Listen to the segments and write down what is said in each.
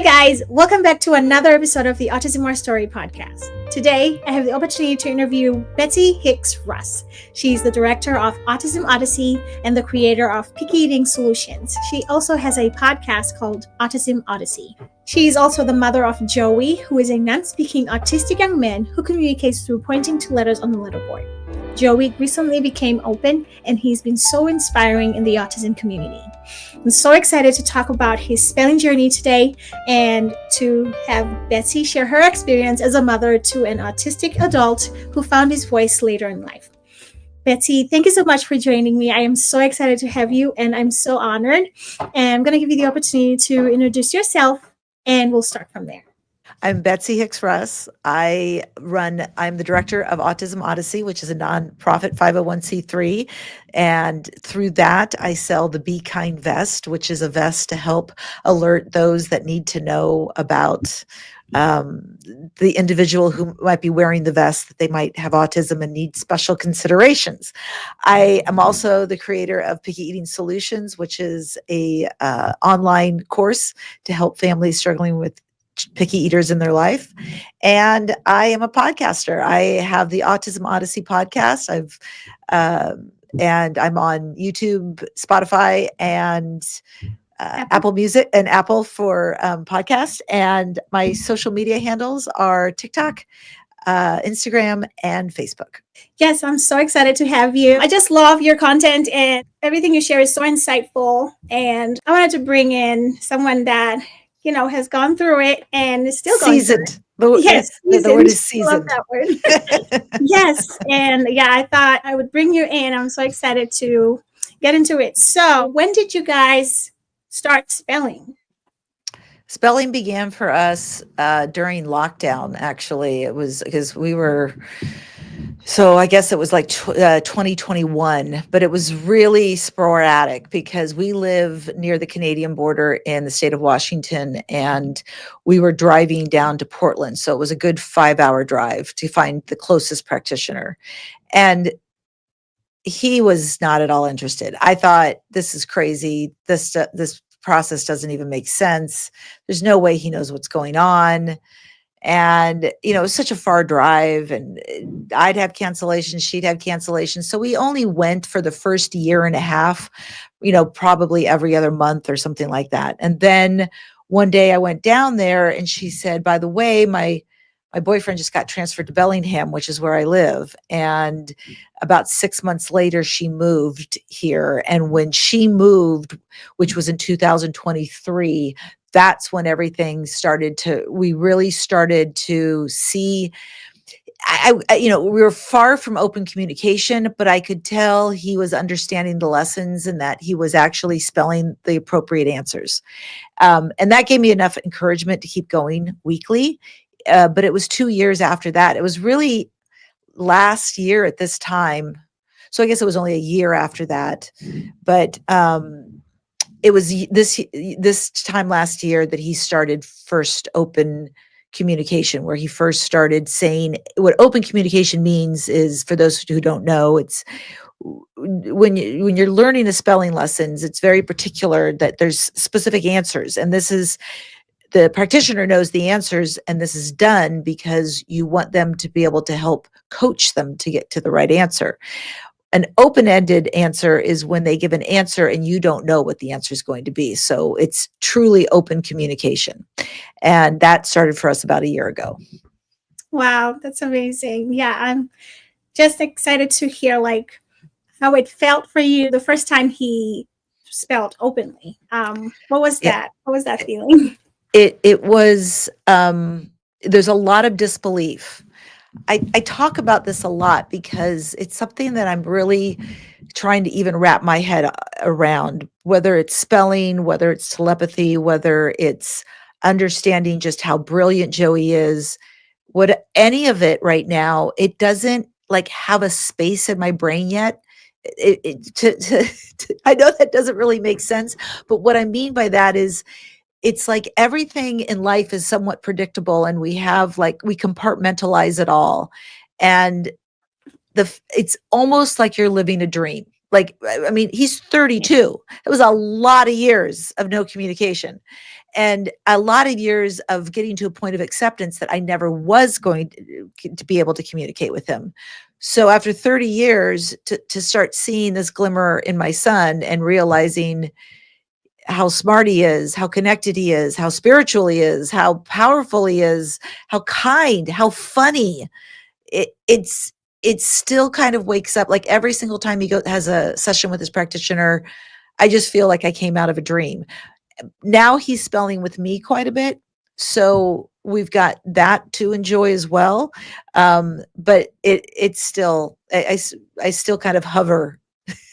guys, welcome back to another episode of the Autism Story podcast. Today, I have the opportunity to interview Betsy Hicks Russ. She's the director of Autism Odyssey and the creator of Picky Eating Solutions. She also has a podcast called Autism Odyssey. She's also the mother of Joey, who is a non-speaking autistic young man who communicates through pointing to letters on the letterboard. Joey recently became open, and he's been so inspiring in the autism community. I'm so excited to talk about his spelling journey today and to have Betsy share her experience as a mother to an autistic adult who found his voice later in life. Betsy, thank you so much for joining me. I am so excited to have you, and I'm so honored. And I'm going to give you the opportunity to introduce yourself, and we'll start from there. I'm Betsy Hicks Russ. I'm the director of Autism Odyssey, which is a nonprofit 501c3. And through that, I sell the Be Kind vest, which is a vest to help alert those that need to know about the individual who might be wearing the vest, that they might have autism and need special considerations. I am also the creator of Picky Eating Solutions, which is a online course to help families struggling with picky eaters in their life. And I am a podcaster. I have the Autism Odyssey podcast. And I'm on YouTube, Spotify, and Apple Music and Apple for podcast. And my social media handles are TikTok, Instagram, and Facebook. Yes, I'm so excited to have you. I just love your content, and everything you share is so insightful. And I wanted to bring in someone that has gone through it and is still going seasoned. through it. Yes, the word is seasoned. I love that word. Yes, and I thought I would bring you in. I'm so excited to get into it. So, when did you guys start spelling? Spelling began for us during lockdown. Actually, it was because we were. So I guess it was like 2021, but it was really sporadic because we live near the Canadian border in the state of Washington, and we were driving down to Portland. So it was a good 5-hour drive to find the closest practitioner. And he was not at all interested. I thought, this is crazy. This process doesn't even make sense. There's no way he knows what's going on. And, it was such a far drive, and I'd have cancellations, she'd have cancellations. So we only went for the first year and a half, probably every other month or something like that. And then one day I went down there and she said, by the way, my boyfriend just got transferred to Bellingham, which is where I live. And about 6 months later, she moved here. And when she moved, which was in 2023, that's when everything we really started to see, we were far from open communication, but I could tell he was understanding the lessons and that he was actually spelling the appropriate answers. And that gave me enough encouragement to keep going weekly. But it was 2 years after that. It was really last year at this time. So I guess it was only a year after that. But it was this time last year that he started first open communication, where he first started saying what open communication means is, for those who don't know, it's when you're learning the spelling lessons, it's very particular that there's specific answers. And this is, the practitioner knows the answers, and this is done because you want them to be able to help coach them to get to the right answer. An open-ended answer is when they give an answer and you don't know what the answer is going to be. So it's truly open communication. And that started for us about a year ago. Wow, that's amazing. Yeah, I'm just excited to hear how it felt for you the first time he spelled openly. What was that? What was that feeling? It was, there's a lot of disbelief. I talk about this a lot because it's something that I'm really trying to even wrap my head around, whether it's spelling, whether it's telepathy, whether it's understanding just how brilliant Joey is, any of it right now, it doesn't have a space in my brain yet. I know that doesn't really make sense, but what I mean by that is, it's like everything in life is somewhat predictable, and we compartmentalize it all. And it's almost like you're living a dream. Like, I mean, he's 32. It was a lot of years of no communication and a lot of years of getting to a point of acceptance that I never was going to be able to communicate with him. So after 30 years to start seeing this glimmer in my son and realizing how smart he is, how connected he is, how spiritual he is, how powerful he is, how kind, how funny. It still kind of wakes up like every single time he has a session with his practitioner. I just feel like I came out of a dream. Now he's spelling with me quite a bit, so we've got that to enjoy as well. But it's still I still kind of hover.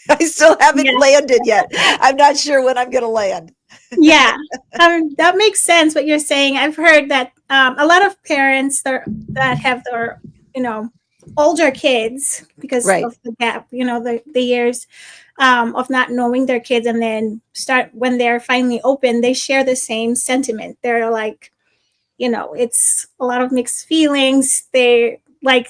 I still haven't Yeah. landed yet. I'm not sure when I'm going to land. Yeah. That makes sense what you're saying. I've heard that a lot of parents that have their, you know, older kids because Right. of the gap, you know, the years of not knowing their kids, and then start when they're finally open, they share the same sentiment. They're like, you know, it's a lot of mixed feelings. They like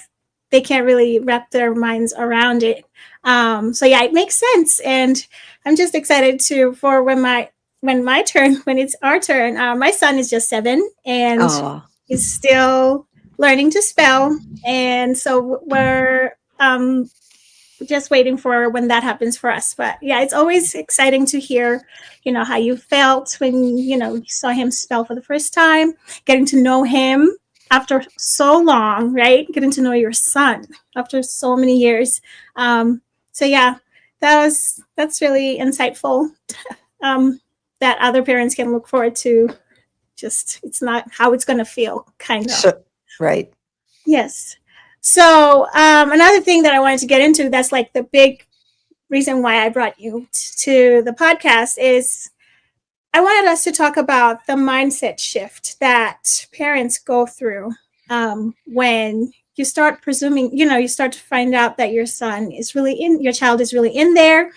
they can't really wrap their minds around it. So yeah, it makes sense, and I'm just excited to for when my turn when it's our turn. My son is just 7 and Oh, he's still learning to spell, and so we're just waiting for when that happens for us. But yeah, it's always exciting to hear, you know, how you felt when, you know, you saw him spell for the first time, getting to know him after so long, right? Getting to know your son after so many years. So yeah, that's really insightful. Um, that other parents can look forward to. Just it's not how it's going to feel, kind of. so right. Yes. So another thing that I wanted to get into that's like the big reason why I brought you to the podcast is I wanted us to talk about the mindset shift that parents go through when you start presuming, you know, you start to find out that your son is really in, your child is really in there,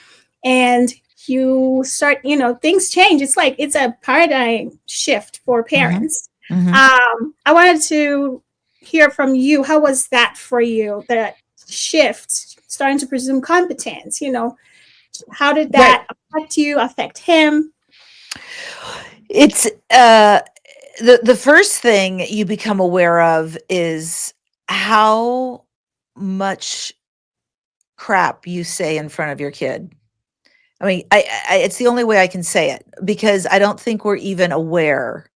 and you start, you know, things change. It's like it's a paradigm shift for Hmm. parents. Hmm. I wanted to hear from you. How was that for you? That shift, starting to presume competence, you know, how did Right. that affect you, affect him? It's the first thing you become aware of is how much crap you say in front of your kid. I mean, it's the only way I can say it because I don't think we're even aware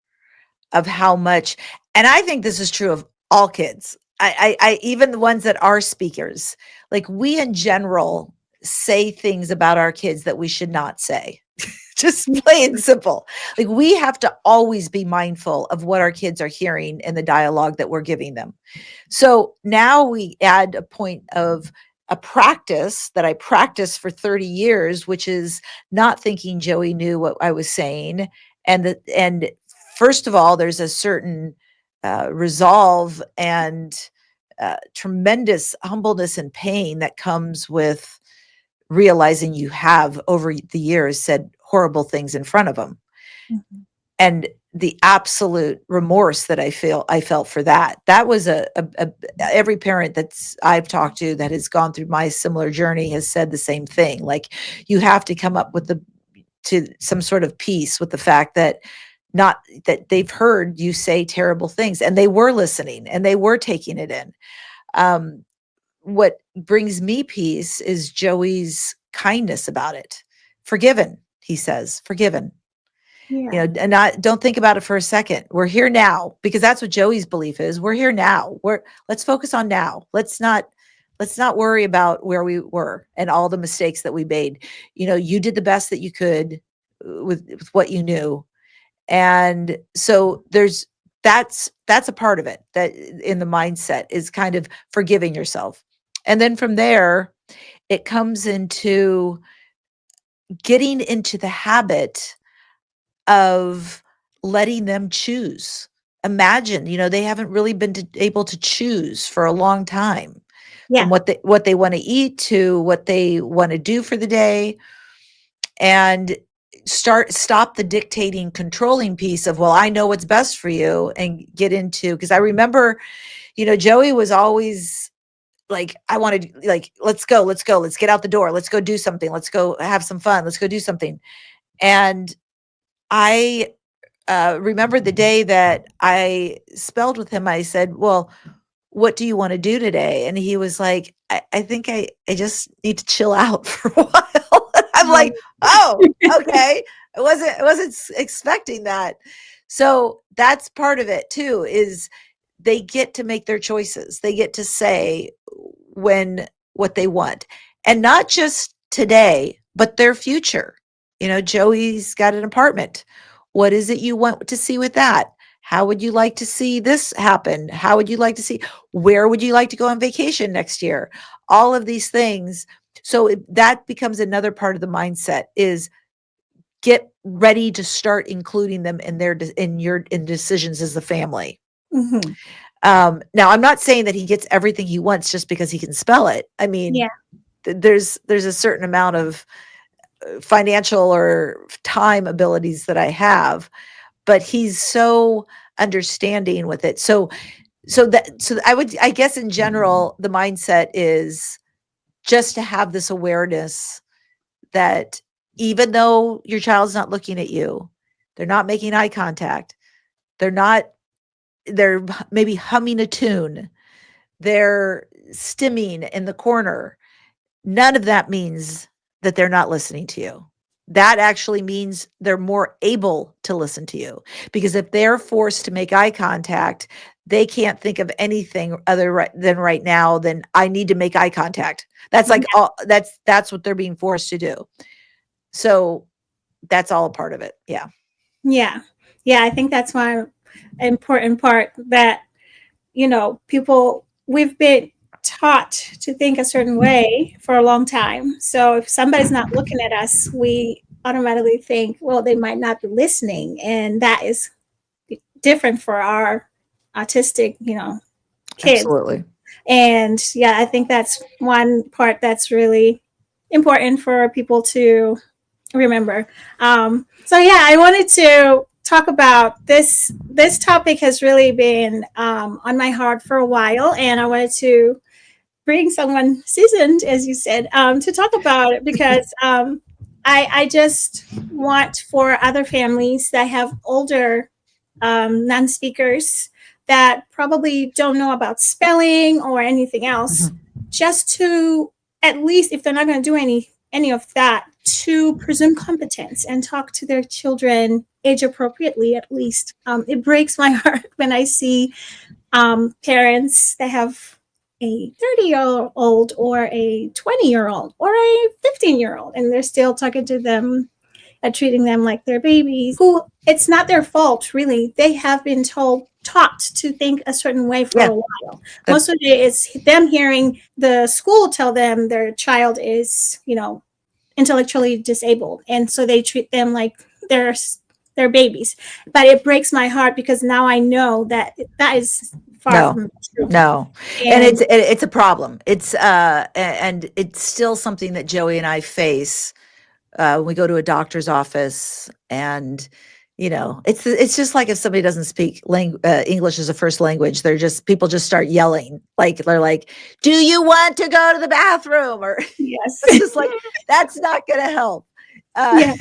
of how much, and I think this is true of all kids. I even the ones that are speakers, like we in general say things about our kids that we should not say. Just plain simple. Like we have to always be mindful of what our kids are hearing in the dialogue that we're giving them. So now we add a point of a practice that I practiced for 30 years, which is not thinking Joey knew what I was saying. And first of all, there's a certain resolve and tremendous humbleness and pain that comes with realizing you have over the years said horrible things in front of them, Mhm. and the absolute remorse that I felt for that. That was every parent that's I've talked to that has gone through my similar journey has said the same thing. Like you have to come up with to some sort of peace with the fact that not that they've heard you say terrible things and they were listening and they were taking it in. Um, what brings me peace is Joey's kindness about it. Forgiven, he says, forgiven. Yeah. And don't think about it for a second. We're here now because that's what Joey's belief is. We're here now. Let's focus on now. Let's not worry about where we were and all the mistakes that we made. You did the best that you could with what you knew. And so that's a part of it, that in the mindset is kind of forgiving yourself. And then from there, it comes into getting into the habit of letting them choose. Imagine, they haven't really been able to choose for a long time, from Yeah. what they want to eat to what they want to do for the day, and stop the dictating, controlling piece of, well, I know what's best for you, and get into, because I remember, Joey was always like, I want to, like, let's go, let's get out the door, let's go do something, let's go have some fun, let's go do something. And I remember the day that I spelled with him, I said, well, what do you want to do today? And he was like, I think I just need to chill out for a while. And I'm like, oh, okay. I wasn't expecting that. So that's part of it too, is they get to make their choices. They get to say when what they want. And not just today, but their future. Joey's got an apartment. What is it you want to see with that? How would you like to see this happen? How would you like to see, where would you like to go on vacation next year? All of these things. So that becomes another part of the mindset, is get ready to start including them in decisions as a family. Mm-hmm. Now, I'm not saying that he gets everything he wants just because he can spell it. I mean, Yeah. There's a certain amount of financial or time abilities that I have, but he's so understanding with it. So I guess in general, the mindset is just to have this awareness that even though your child's not looking at you, they're not making eye contact, they're maybe humming a tune, they're stimming in the corner. None of that means that they're not listening to you. That actually means they're more able to listen to you, because if they're forced to make eye contact, they can't think of anything other than right now than I need to make eye contact. That's like all that's what they're being forced to do. So that's all a part of it. Yeah. Yeah. Yeah. I think that's one important part that, people, we've been taught to think a certain way for a long time. So if somebody's not looking at us, we automatically think, well, they might not be listening. And that is different for our autistic, kids. Absolutely. And yeah, I think that's one part that's really important for people to remember. So yeah, I wanted to talk about this. This topic has really been on my heart for a while, and I wanted to bring someone seasoned, as you said, to talk about it, because I just want for other families that have older non-speakers that probably don't know about spelling or anything else, just to, at least if they're not going to do any of that, to presume competence and talk to their children age appropriately, at least. It breaks my heart when I see parents that have a 30-year-old or a 20-year-old or a 15-year-old, and they're still talking to them, treating them like they're babies, who it's not their fault, really. They have been taught to think a certain way for a while. Most of it is them hearing the school tell them their child is, intellectually disabled, and so they treat them like they're babies. But it breaks my heart, because now I know that is far from true. No. And it's a problem. It's and it's still something that Joey and I face when we go to a doctor's office. And it's just like if somebody doesn't speak English as a first language, people just start yelling, like they're like, do you want to go to the bathroom? Or yes. It's just like, that's not going to help. Yeah.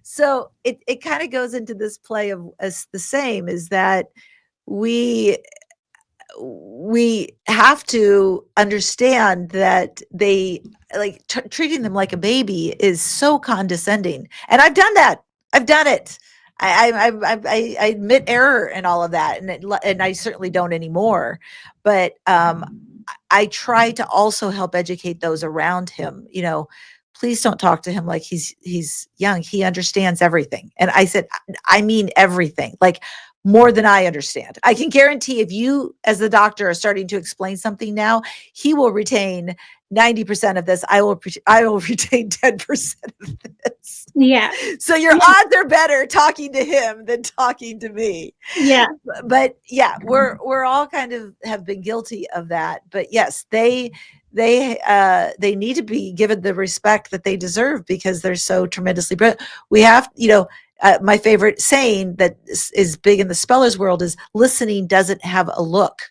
So it kind of goes into this play of as the same, is that we have to understand that they like treating them like a baby is so condescending. And I've done that. I've done it. I admit error and all of that, and I certainly don't anymore. But I try to also help educate those around him. Please don't talk to him like he's young. He understands everything. And I said, I mean everything, like more than I understand. I can guarantee if you, as the doctor, are starting to explain something now, he will retain 90% of this. I will retain 10% of this. Yeah. So your odds are better talking to him than talking to me. Yeah. But yeah, we're all kind of have been guilty of that. But yes, they need to be given the respect that they deserve, because they're so tremendously brilliant. We have, my favorite saying that is big in the spellers world is listening doesn't have a look.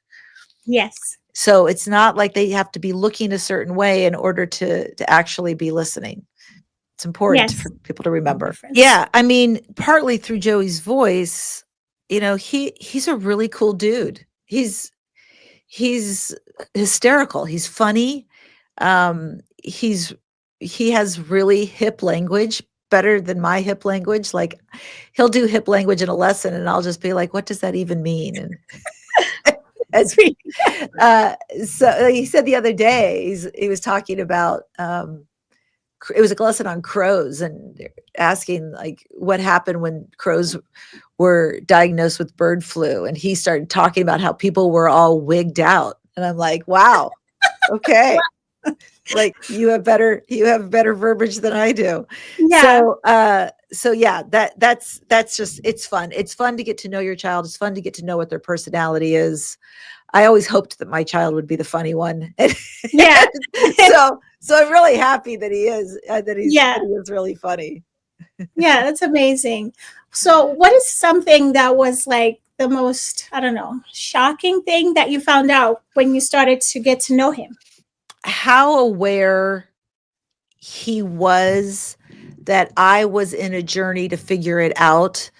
Yes. So it's not like they have to be looking a certain way in order to actually be listening. It's important for Yes. people to remember. Difference. Yeah, I mean, partly through Joey's voice, he's a really cool dude. He's hysterical. He's funny. He's he has really hip language, better than my hip language. Like he'll do hip language in a lesson and I'll just be like, what does that even mean? And Sweet. so he said the other day he was talking about it was a lesson on crows and asking like what happened when crows were diagnosed with bird flu, and he started talking about how people were all wigged out, and I'm like, wow, okay, like you have better verbiage than I do. Yeah. So yeah, that's just, it's fun. It's fun to get to know your child. It's fun to get to know what their personality is. I always hoped that my child would be the funny one. Yeah. So I'm really happy that he is, that Yeah. he is really funny. Yeah, that's amazing. So, what is something that was like the most, I don't know, shocking thing that you found out when you started to get to know him? How aware he was that I was in a journey to figure it out,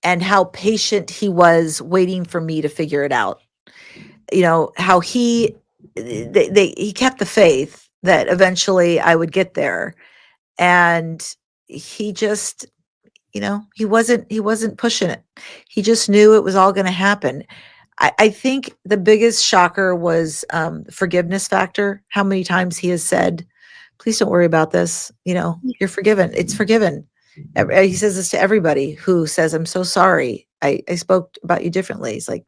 and how patient he was waiting for me to figure it out. How he kept the faith that eventually I would get there. And he just, he wasn't pushing it. He just knew it was all going to happen. I think the biggest shocker was forgiveness factor. How many times he has said, please don't worry about this. You're forgiven. It's forgiven. He says this to everybody who says, I'm so sorry. I spoke about you differently. He's like,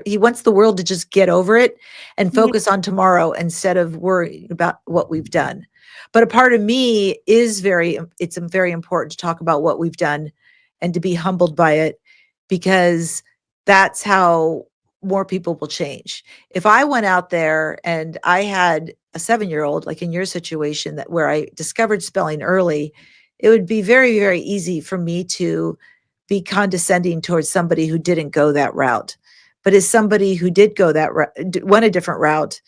he wants the world to just get over it and Yeah. focus on tomorrow instead of worrying about what we've done. But a part of me is it's very important to talk about what we've done and to be humbled by it, because that's how more people will change. If I went out there and I had a 7-year-old, like in your situation, where I discovered spelling early, it would be very, very easy for me to be condescending towards somebody who didn't go that route. But as somebody who did go that went a different route,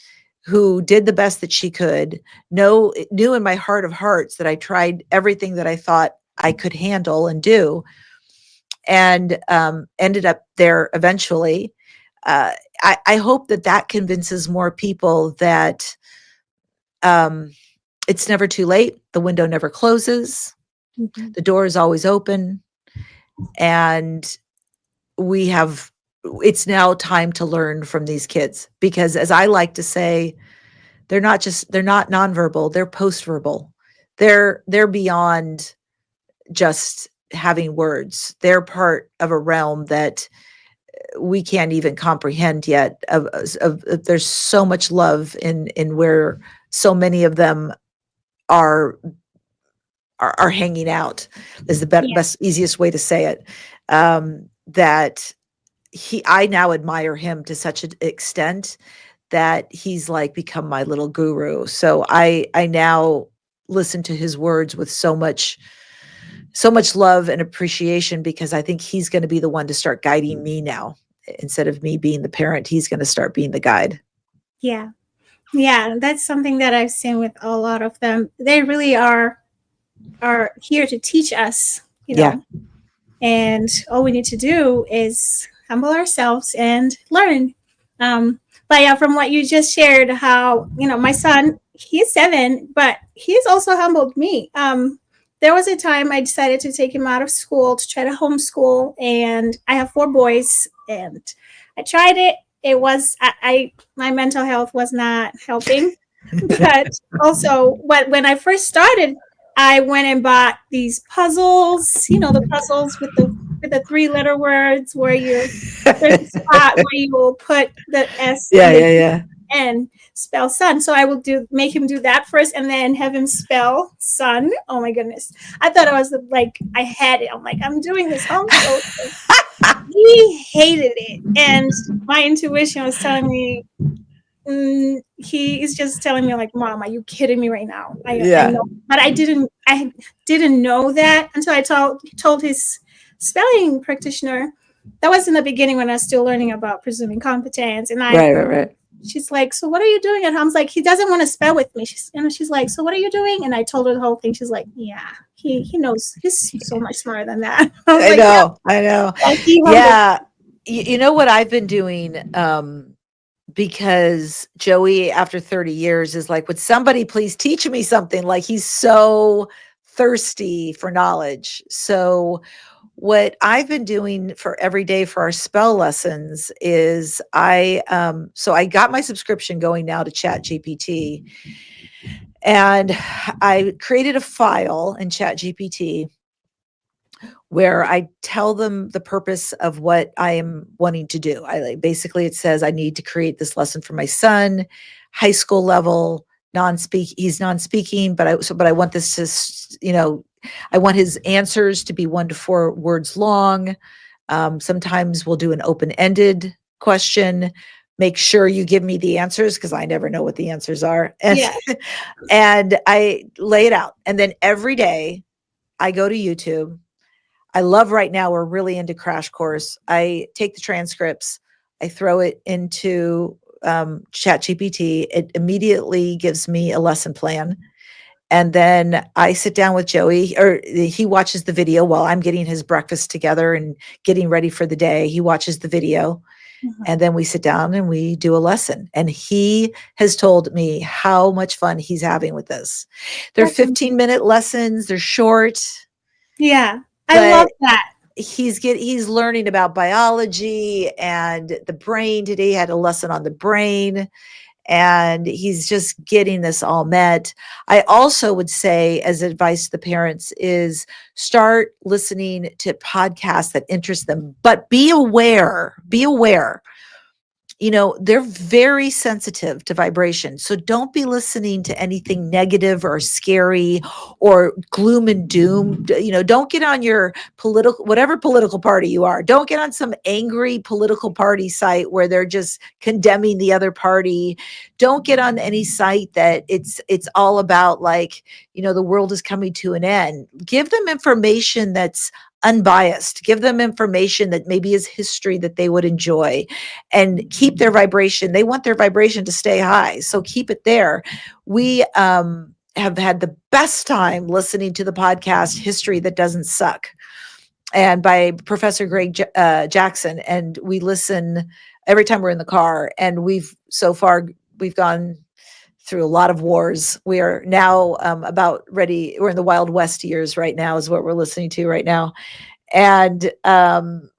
who did the best that she could, knew in my heart of hearts that I tried everything that I thought I could handle and do, and ended up there eventually. I hope that convinces more people that it's never too late. The window never closes. Mhm. The door is always open. And it's now time to learn from these kids, because as I like to say, they're not nonverbal, they're postverbal. They're beyond just having words. They're part of a realm that we can't even comprehend yet. There's so much love in where so many of them are hanging out, is the Yeah. best easiest way to say it. That I now admire him to such an extent that he's like become my little guru. So I now listen to his words with so much love and appreciation, because I think he's going to be the one to start guiding me now. Instead of me being the parent, he's going to start being the guide. Yeah. Yeah, that's something that I've seen with a lot of them. They really are here to teach us, Yeah. and all we need to do is humble ourselves and learn. But yeah, from what you just shared, how my son, he's 7, but he's also humbled me. There was a time I decided to take him out of school to try to homeschool, and I have 4 boys, and I tried it. It was my mental health was not helping, but also when I first started, I went and bought these puzzles, the puzzles with the 3-letter words where there's a spot where you will put the S Yeah, and the yeah, yeah. N, spell sun. So I will make him do that first and then have him spell sun. Oh my goodness. I thought I was like, I had it. I'm like, I'm doing this homeschool. He hated it. And my intuition was telling me, he is just telling me like, Mom, are you kidding me right now? I Yeah. know, but I didn't know that until I told his spelling practitioner. That was in the beginning when I was still learning about presuming competence, and I Right, right, right. she's like, so what are you doing at home? I was like, he doesn't want to spell with me. She's like, so what are you doing? And I told her the whole thing. She's like, yeah, he knows. He's so much smarter than that. I was I like, yeah, know, I know. he humbled. Yeah. You know what I've been doing? Because Joey, after 30 years, is like, would somebody please teach me something? Like, he's so thirsty for knowledge. So, what I've been doing for every day for our spell lessons is so I got my subscription going now to Chat GPT, and I created a file in Chat GPT where I tell them the purpose of what I am wanting to do. Basically, it says I need to create this lesson for my son, high school level, he's non-speaking, but I want this to, I want his answers to be 1 to 4 words long. Sometimes we'll do an open-ended question. Make sure you give me the answers because I never know what the answers are. And, Yeah. and I lay it out. And then every day I go to YouTube. I love right now, we're really into Crash Course. I take the transcripts, I throw it into Chat GPT. It immediately gives me a lesson plan. And then I sit down with Joey, or he watches the video while I'm getting his breakfast together and getting ready for the day. He watches the video. And then we sit down and we do a lesson. And he has told me how much fun he's having with this. They're 15-minute lessons, they're short. Yeah. I But love that. he's learning about biology and the brain. Today he had a lesson on the brain, and he's just getting this all met. I also would say, as advice to the parents, is start listening to podcasts that interest them, but be aware, they're very sensitive to vibration. So don't be listening to anything negative or scary or gloom and doom. Don't get on your whatever political party you are. Don't get on some angry political party site where they're just condemning the other party. Don't get on any site that it's all about the world is coming to an end. Give them information that's unbiased. Give them information that maybe is history that they would enjoy, and keep their vibration. They want their vibration to stay high. So keep it there. We have had the best time listening to the podcast History That Doesn't Suck, and by Professor Greg Jackson. And we listen every time we're in the car. And we've gone through a lot of wars. We are now about ready. We're in the Wild West years right now is what we're listening to right now. And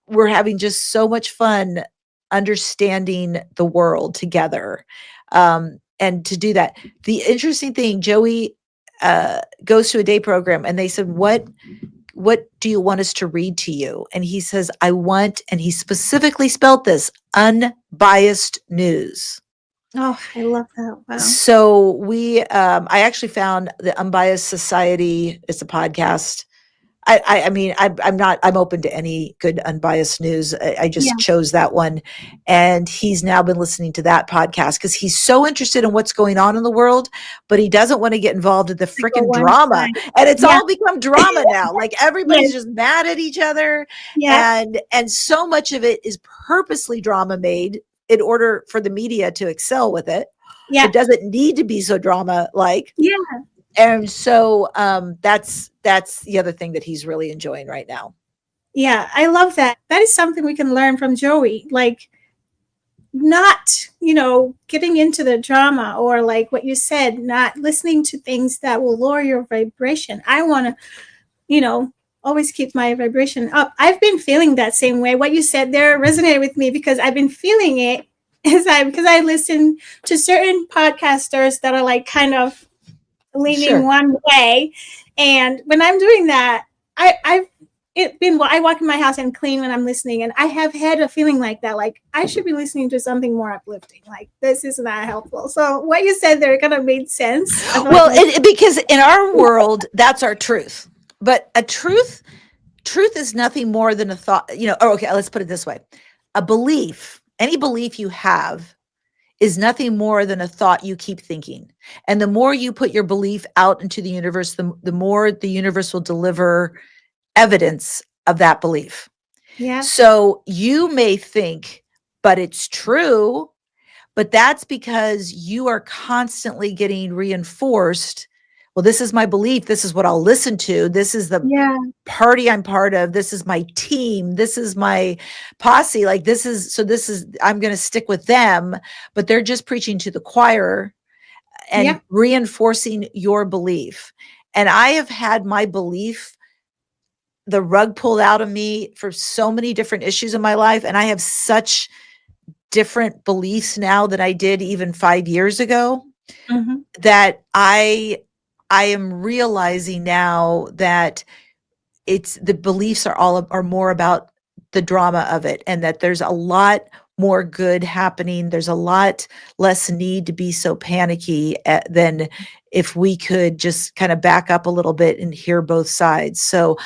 we're having just so much fun understanding the world together. And to do that, the interesting thing, Joey goes to a day program, and they said, what do you want us to read to you? And he says, and he specifically spelled this, unbiased news. Oh, I love that. Wow. So I actually found the Unbiased Society. It's a podcast. I'm open to any good unbiased news. I just chose that one. And he's now been listening to that podcast because he's so interested in what's going on in the world, but he doesn't want to get involved in the freaking drama. And it's all become drama now. Like everybody's just mad at each other. Yeah. And so much of it is purposely drama made in order for the media to excel with it. Yeah. It doesn't need to be so drama like. Yeah. And so that's the other thing that he's really enjoying right now. Yeah, I love that. That is something we can learn from Joey. Like, not, getting into the drama, or like what you said, not listening to things that will lower your vibration. I want to, always keep my vibration up. I've been feeling that same way. What you said there resonated with me because I've been feeling it because I listen to certain podcasters that are like kind of leaning one way. And when I'm doing that, I walk in my house and clean when I'm listening, and I have had a feeling like that, like I should be listening to something more uplifting. Like this is not helpful. So what you said there kind of made sense. Well, because in our world, that's our truth. But a truth is nothing more than a thought. Okay, let's put it this way: a belief, any belief you have, is nothing more than a thought you keep thinking. And the more you put your belief out into the universe, the more the universe will deliver evidence of that belief. Yeah. So you may think, but it's true, But that's because you are constantly getting reinforced. Well, this is my belief. This is what I'll listen to. This is the Yeah. party I'm part of. This is my team. This is my posse. Like I'm going to stick with them, but they're just preaching to the choir and Yep. reinforcing your belief. And I have had my belief, the rug pulled out of me for so many different issues in my life. And I have such different beliefs now than I did even 5 years ago, Mm-hmm. that I am realizing now that it's the beliefs are more about the drama of it, and that there's a lot more good happening. There's a lot less need to be so panicky than if we could just kind of back up a little bit and hear both sides. So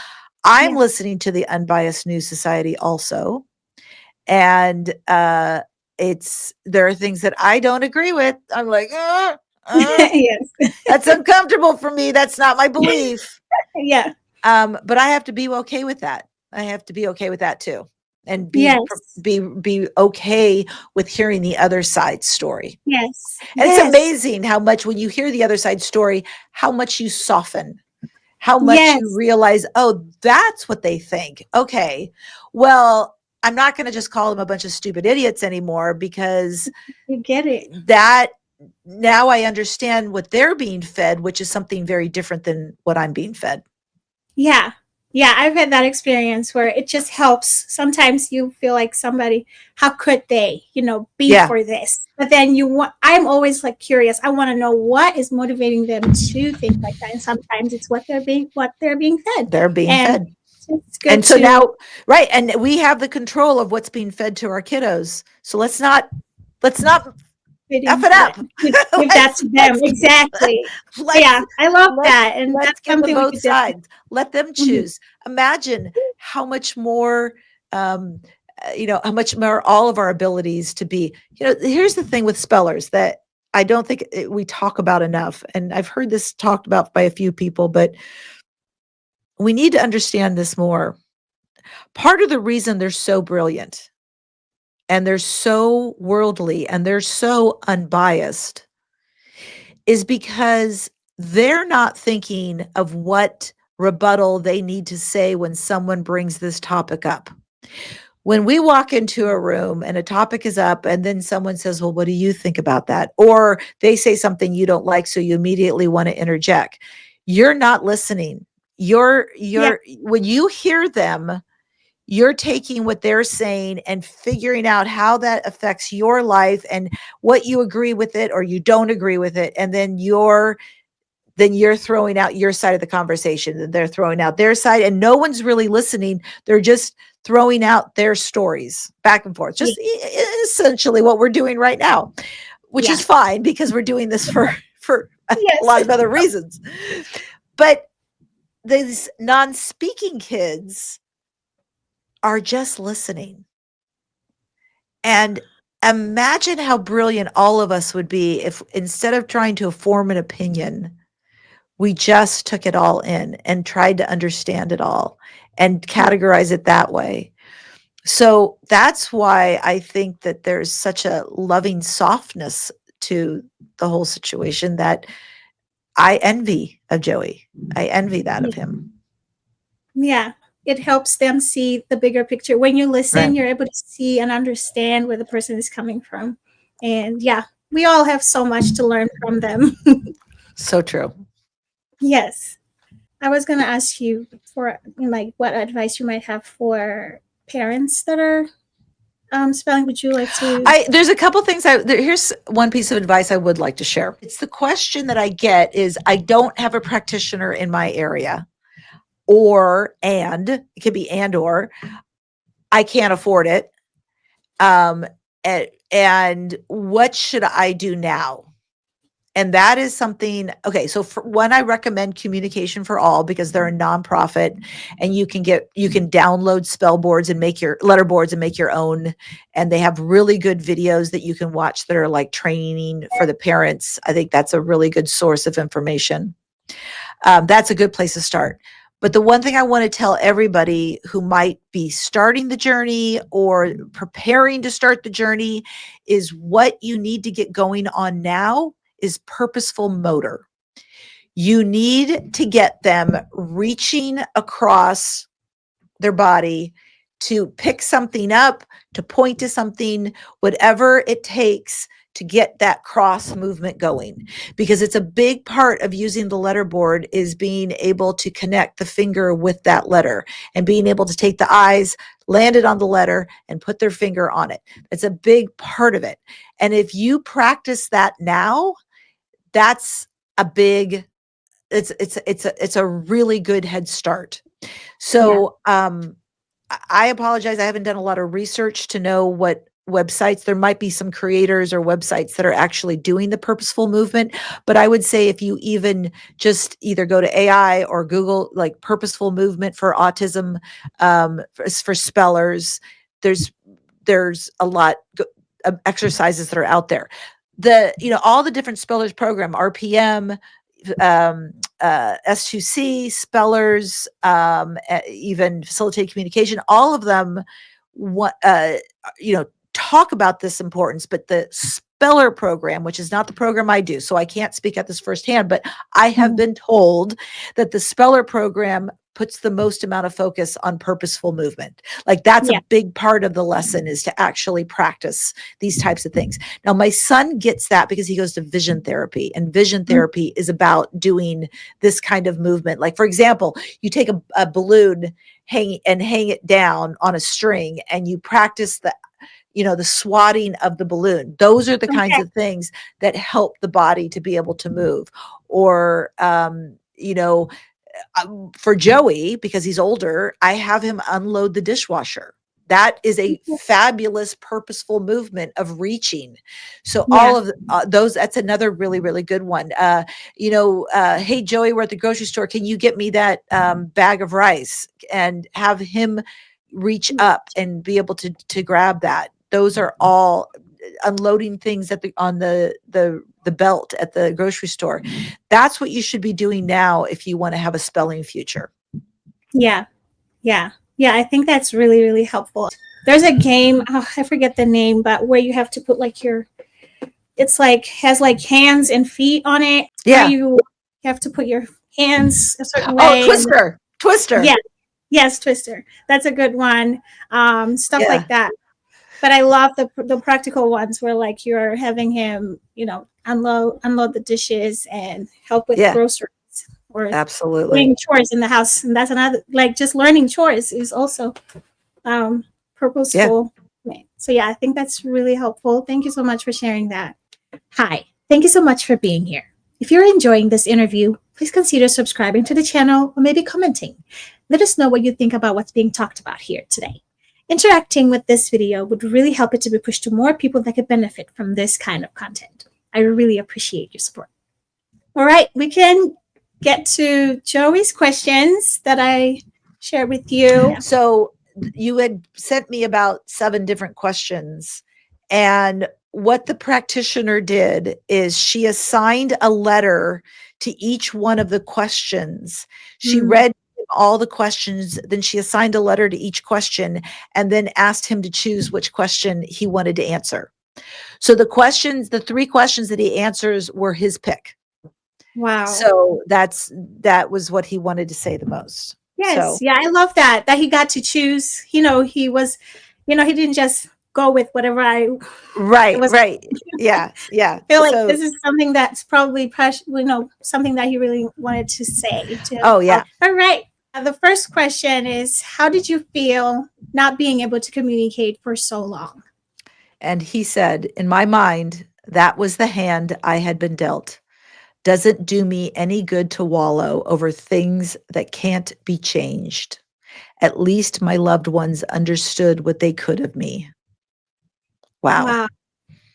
I'm Yeah. listening to the Unbiased News Society also. And there are things that I don't agree with. I'm like, Yes. that's uncomfortable for me. That's not my belief. Yeah. But I have to be okay with that. I have to be okay with that too, and Yes. be okay with hearing the other side story. Yes. And it's Yes. amazing how much, when you hear the other side story, how much you soften, how much you Yes. realize, oh, that's what they think. Okay, well, I'm not going to just call them a bunch of stupid idiots anymore, because You get it. that now I understand what they're being fed, which is something very different than what I'm being fed. Yeah. Yeah. I've had that experience where it just helps. Sometimes you feel like somebody, how could they, be Yeah, for this? But then I'm always like curious. I want to know what is motivating them to think like that. And sometimes it's what they're being fed. they're being And fed. it's good And so to now, right, and we have the control of what's being fed to our kiddos. So let's not fit F it into up. it. Give that let's to them. let's Exactly. let's Yeah. I love let's that. And let's that's give them something we both could definitely. sides. Let them Mhm. choose. Imagine how much more um how much more all of our abilities to be. Here's the thing with spellers that I don't think we talk about enough, and I've heard this talked about by a few people, but we need to understand this more. Part of the reason they're so brilliant and they're so worldly and they're so unbiased is because they're not thinking of what rebuttal they need to say when someone brings this topic up. When we walk into a room and a topic is up, and then someone says, well, what do you think about that? Or they say something you don't like, so you immediately want to interject. You're not listening. Yeah. When you hear them, you're taking what they're saying and figuring out how that affects your life and what you agree with it or you don't agree with it. And then you're throwing out your side of the conversation, and they're throwing out their side, and no one's really listening. They're just throwing out their stories back and forth. Yeah. Just essentially what we're doing right now, which is Yeah. fine because we're doing this for a Yes. lot of other reasons. But these non-speaking kids are just listening. And imagine how brilliant all of us would be if, instead of trying to form an opinion, we just took it all in and tried to understand it all and Yeah. categorize it that way. So that's why I think that there's such a loving softness to the whole situation that I envy of Joey. I envy that of him. Yeah. It helps them see the bigger picture. When you Right. listen, you're able to see and understand where the person is coming from. And yeah, we all have so much to learn from them. So true. Yes. I was going to ask you for like what advice you might have for parents that are spelling. Would you like to? There's a couple things here's one piece of advice I would like to share. It's the question that I get is, I don't have a practitioner in my area, and it could be or I can't afford it. And what should I do now? And that is something, okay. So for one, I recommend Communication for All, because they're a nonprofit, and you can download spell boards and make your letter boards and make your own. And they have really good videos that you can watch that are like training for the parents. I think that's a really good source of information. That's a good place to start. But the one thing I want to tell everybody who might be starting the journey or preparing to start the journey is what you need to get going on now is purposeful motor. You need to get them reaching across their body to pick something up, to point to something, whatever it takes to get that cross movement going, because it's a big part of using the letter board is being able to connect the finger with that letter and being able to take the eyes, land it on the letter and put their finger on it. It's a big part of it. And if you practice that now, that's a big, it's a really good head start. So, I apologize. I haven't done a lot of research to know what websites. There might be some creators or websites that are actually doing the purposeful movement. But I would say if you even just either go to AI or Google like purposeful movement for autism, for spellers, there's a lot of exercises that are out there. All the different spellers program, RPM, S2C, spellers, even facilitated communication, all of them, talk about this importance, but the speller program, which is not the program I do, so I can't speak at this firsthand, but I have been told that the speller program puts the most amount of focus on purposeful movement. Like that's a big part of the lesson is to actually practice these types of things. Now, my son gets that because he goes to vision therapy, and vision therapy is about doing this kind of movement. Like, for example, you take a balloon hang it down on a string and you practice the swatting of the balloon. Those are the kinds of things that help the body to be able to move. Or, for Joey, because he's older, I have him unload the dishwasher. That is a fabulous purposeful movement of reaching. So all of those, that's another really, really good one. Hey, Joey, we're at the grocery store. Can you get me that bag of rice? And have him reach up and be able to grab that. Those are all unloading things on the belt at the grocery store. That's what you should be doing now if you want to have a spelling future. Yeah. I think that's really, really helpful. There's a game, I forget the name, but where you have to put it's like has like hands and feet on it. Yeah. You have to put your hands a certain way. Oh, Twister. Yeah. Yes, Twister. That's a good one. Stuff like that. But I love the practical ones where like you're having him, unload the dishes and help with groceries or absolutely doing chores in the house. And that's another, like just learning chores is also purposeful. So I think that's really helpful. Thank you so much for sharing that. Hi, thank you so much for being here. If you're enjoying this interview, please consider subscribing to the channel or maybe commenting. Let us know what you think about what's being talked about here today. Interacting with this video would really help it to be pushed to more people that could benefit from this kind of content. I really appreciate your support. All right, we can get to Joey's questions that I shared with you. So you had sent me about 7 different questions, and what the practitioner did is she assigned a letter to each one of the questions. She read all the questions, then she assigned a letter to each question and then asked him to choose which question he wanted to answer. So the 3 questions that he answers were his pick. Wow. So that was what he wanted to say the most. Yes. So. Yeah, I love that he got to choose. He didn't just go with whatever right. Yeah. I feel like this is something that's probably something that he really wanted to say to him. Oh yeah. All right. The first question is, how did you feel not being able to communicate for so long? And he said, in my mind, that was the hand I had been dealt. Doesn't do me any good to wallow over things that can't be changed. At least my loved ones understood what they could of me. Wow.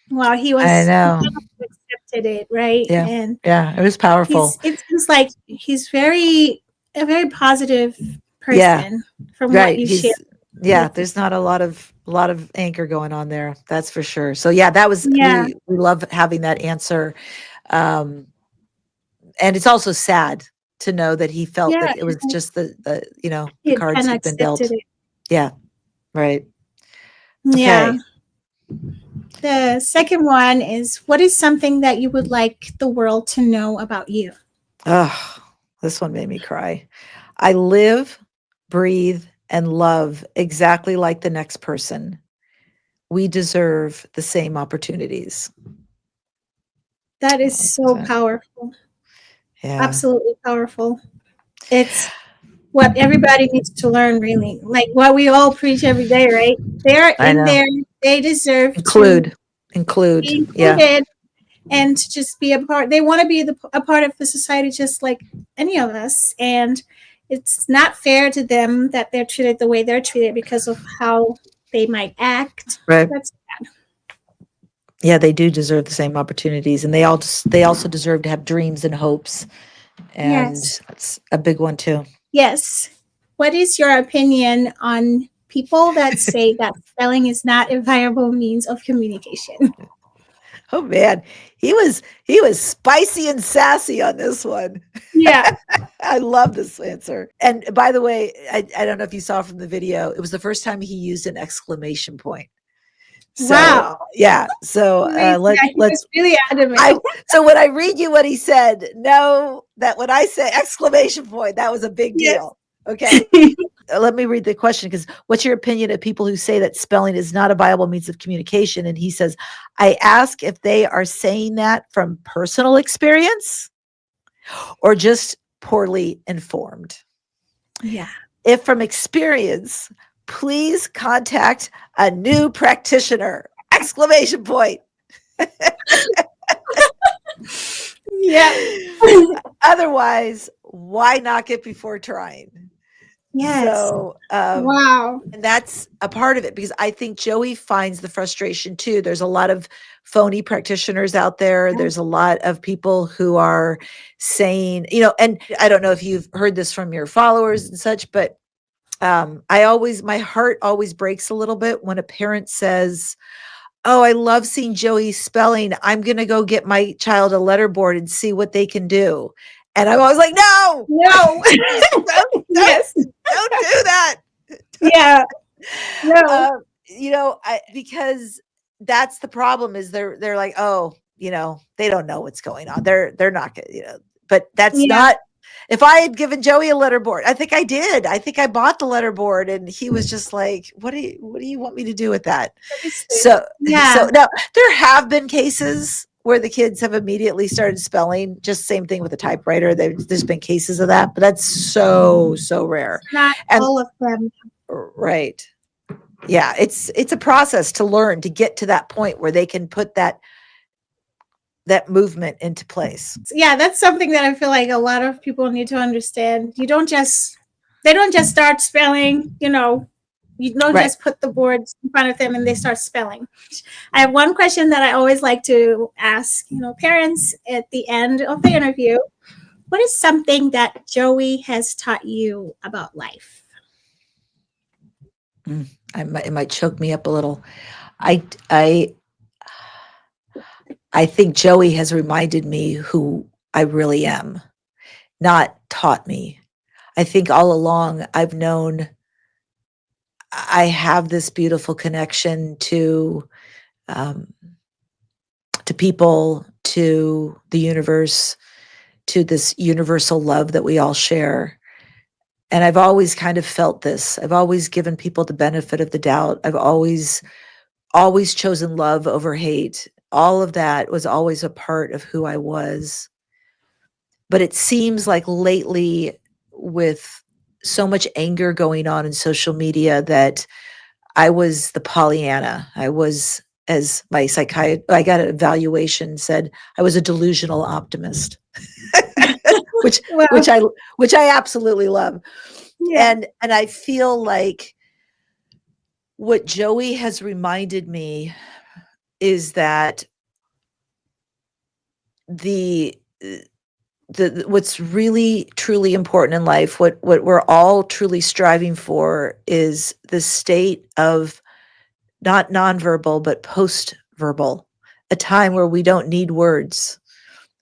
He was. I know. He accepted it, right? Yeah. And it was powerful. It seems like he's a very positive person from what you shared. Yeah, there's not a lot of anger going on there. That's for sure. So that was we love having that answer. And it's also sad to know that he felt Yeah, that it was just the he cards kind of he'd been accepted dealt. it. Yeah, right. Yeah. Okay. The second one is, what is something that you would like the world to know about you? Oh, this one made me cry. I live, breathe, and love exactly like the next person. We deserve the same opportunities. That is Oh, so powerful. yeah, Absolutely powerful. It's what everybody needs to learn, really. Like what we all preach every day, right? They're I in know. there. They deserve to Include, include. be Yeah, included and to just be a part. They want to be a part of the society just like any of us. And it's not fair to them that they're treated the way they're treated because of how they might act. right. That's Yeah, they do deserve the same opportunities, and they also deserve to have dreams and hopes, and yes. that's a big one too. Yes. What is your opinion on people that say that spelling is not a viable means of communication? Oh man, he was spicy and sassy on this one. Yeah. I love this answer. And by the way, I don't know if you saw from the video, it was the first time he used an exclamation point. So Wow. yeah, so Amazing. Yeah, he let's was really adamant. I so when I read you what he said, know that when I say exclamation point, that was a big Yes. deal. Okay. Let me read the question, because what's your opinion of people who say that spelling is not a viable means of communication? And he says, I ask if they are saying that from personal experience or just poorly informed. Yeah. If from experience, please contact a new practitioner. Exclamation point. Yeah. Otherwise, why knock it before trying? Yes. So, Wow. and that's a part of it, because I think Joey finds the frustration too. There's a lot of phony practitioners out there. There's a lot of people who are saying, and I don't know if you've heard this from your followers and such, but my heart always breaks a little bit when a parent says, oh, I love seeing Joey spelling. I'm going to go get my child a letterboard and see what they can do. And I'm always like, no, No. don't Yes. don't do that. Yeah. No. Because that's the problem, is they're like, oh, they don't know what's going on. They're not gonna. But that's Yeah. not. If I had given Joey a letterboard, I think I did. I think I bought the letterboard, and he was just like, what do you want me to do with that? So Yeah. so now there have been cases where the kids have immediately started spelling. Just same thing with the typewriter. There's been cases of that, but that's so rare. Not And all of them. right. Yeah, it's a process to learn to get to that point where they can put that movement into place. Yeah, that's something that I feel like a lot of people need to understand. They don't just start spelling, you don't Right. just put the boards in front of them and they start spelling. I have one question that I always like to ask, parents at the end of the interview. What is something that Joey has taught you about life? It might choke me up a little. I I I think Joey has reminded me who I really am, not taught me. I think all along I've known I have this beautiful connection um, to people, to the universe, to this universal love that we all share. And I've always kind of felt this. I've always given people the benefit of the doubt. I've always chosen love over hate. All of that was always a part of who I was. But it seems like lately, with so much anger going on in social media, that I was the Pollyanna. I was, as my I got an evaluation, said I was a delusional optimist, which Well, which I absolutely love. yeah. And I feel like what Joey has reminded me is that the what's really truly important in life, what we're all truly striving for, is the state of not nonverbal but post verbal, a time where we don't need words,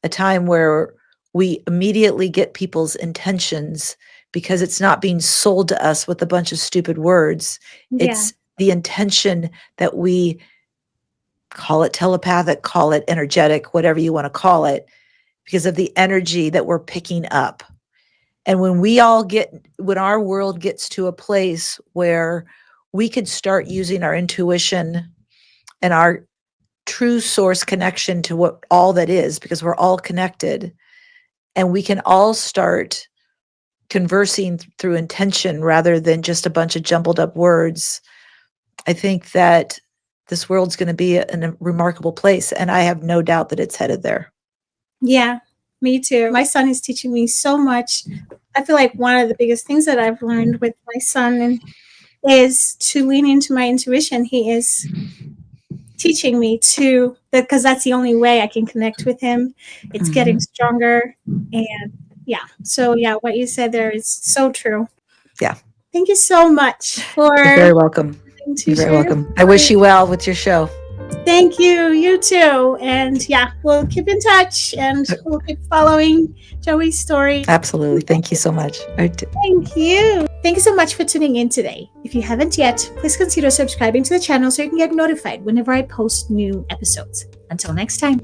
a time where we immediately get people's intentions because it's not being sold to us with a bunch of stupid words. Yeah. It's the intention that we call it telepathic, call it energetic, whatever you want to call it, because of the energy that we're picking up. And when when our world gets to a place where we could start using our intuition and our true source connection to what all that is, because we're all connected, and we can all start conversing through intention rather than just a bunch of jumbled up words, I think that this world's going to be a remarkable place. And I have no doubt that it's headed there. Yeah, me too. My son is teaching me so much. I feel like one of the biggest things that I've learned with my son is to lean into my intuition. He is teaching me to, because that's the only way I can connect with him. It's getting stronger. And so what you said there is so true. Yeah. Thank you so much for. You're very welcome. You're very welcome. I wish you well with your show. Thank you. You too. And we'll keep in touch and we'll keep following Joey's story. Absolutely. Thank you so much. Thank you. Thank you so much for tuning in today. If you haven't yet, please consider subscribing to the channel so you can get notified whenever I post new episodes. Until next time.